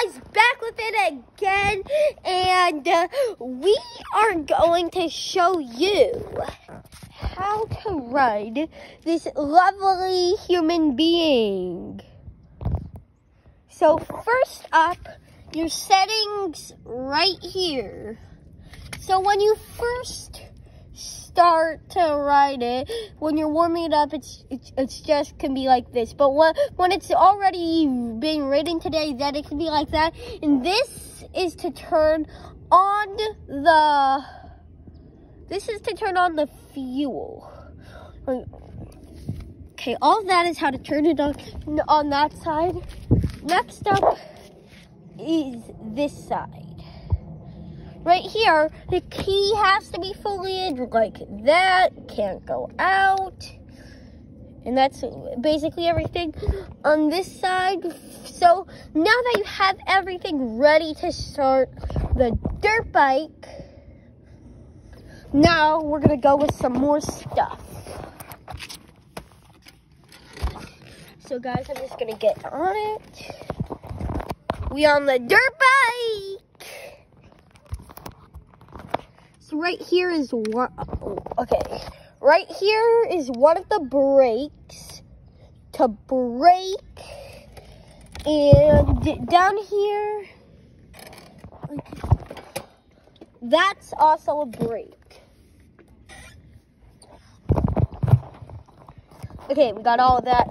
guys, back with it again, and we are going to show you how to ride this lovely human being. So first up, your settings right here. So when you first start to ride it, when you're warming it up, it's just can be like this. But when it's already being ridden today, then it can be like that. And this is to turn on the fuel. Okay, all that is how to turn it on that side. Next up is this side. Right here, the key has to be fully in, like that, can't go out. And that's basically everything on this side. So now that you have everything ready to start the dirt bike, now we're gonna go with some more stuff. So guys, I'm just gonna get on it. We on the dirt bike. So right here is one, right here is one of the brakes to brake, and down here, that's also a brake. Okay, we got all of that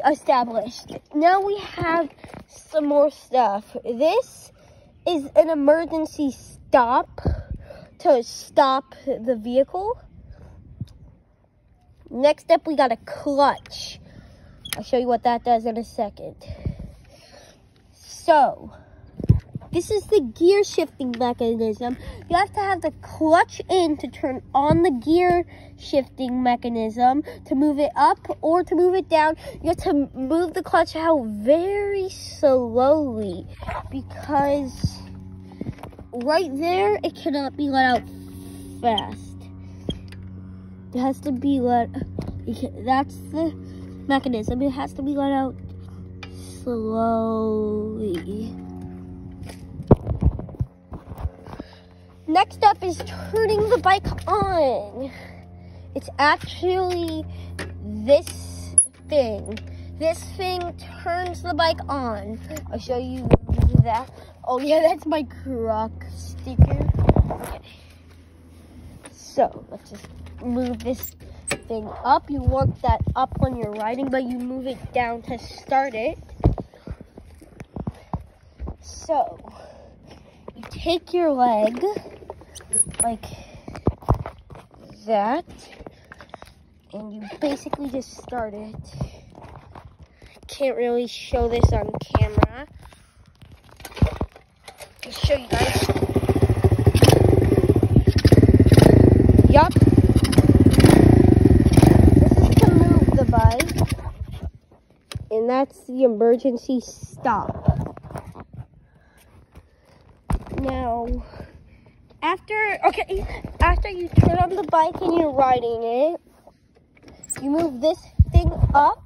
established. Now we have some more stuff. This is an emergency stop to stop the vehicle. Next up, we got a clutch. I'll show you what that does in a second. So, this is the gear shifting mechanism. You have to have the clutch in to turn on the gear shifting mechanism, to move it up or to move it down. You have to move the clutch out very slowly, because right there, it cannot be let out fast. It has to be that's the mechanism. It has to be let out slowly. Next up is turning the bike on. It's actually this thing. This thing turns the bike on. I'll show you that. Oh yeah, that's my Croc sticker. Okay. So let's just move this thing up. You want that up when you're riding, but you move it down to start it. So you take your leg like that, and you basically just start it. Can't really show this on camera. I'll show you guys. Yup. This is to move the bike, and that's the emergency stop. Now, after you turn on the bike and you're riding it, you move this thing up.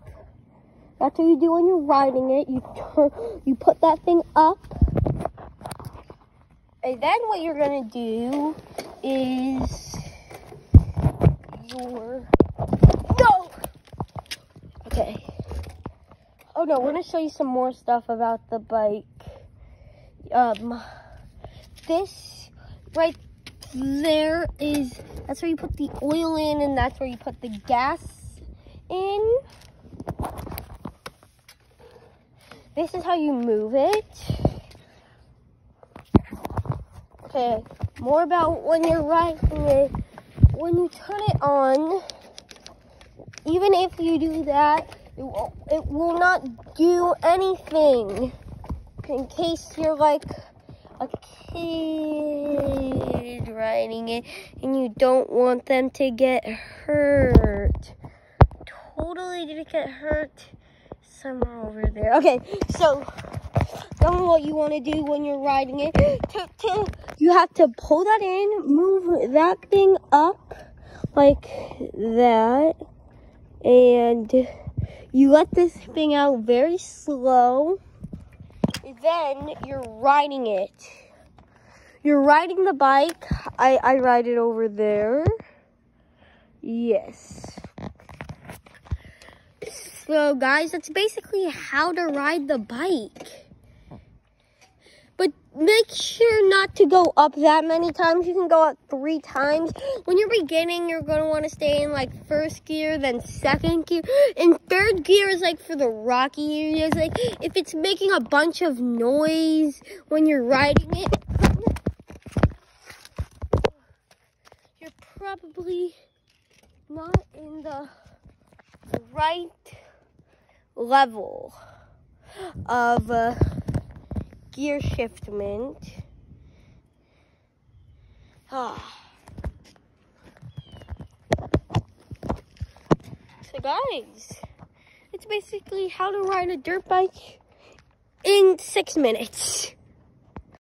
That's what you do when you're riding it. You put that thing up. And then what you're gonna do is okay. Oh no, we're gonna show you some more stuff about the bike. This right there that's where you put the oil in, and that's where you put the gas in. This is how you move it. Okay, more about when you're riding it. When you turn it on, even if you do that, it will not do anything. In case you're like a kid riding it and you don't want them to get hurt. Totally didn't get hurt. Somewhere over there. Okay, so tell me what you want to do when you're riding it. You have to pull that in, move that thing up like that, and you let this thing out very slow. then you're riding it. You're riding the bike. I ride it over there. Yes. So guys, that's basically how to ride the bike. But make sure not to go up that many times. You can go up 3 times. When you're beginning, you're going to want to stay in like first gear, then second gear. And third gear is like for the rocky areas. Like if it's making a bunch of noise when you're riding it, you're probably not in the right level of gear shiftment. So guys, it's basically how to ride a dirt bike in 6 minutes.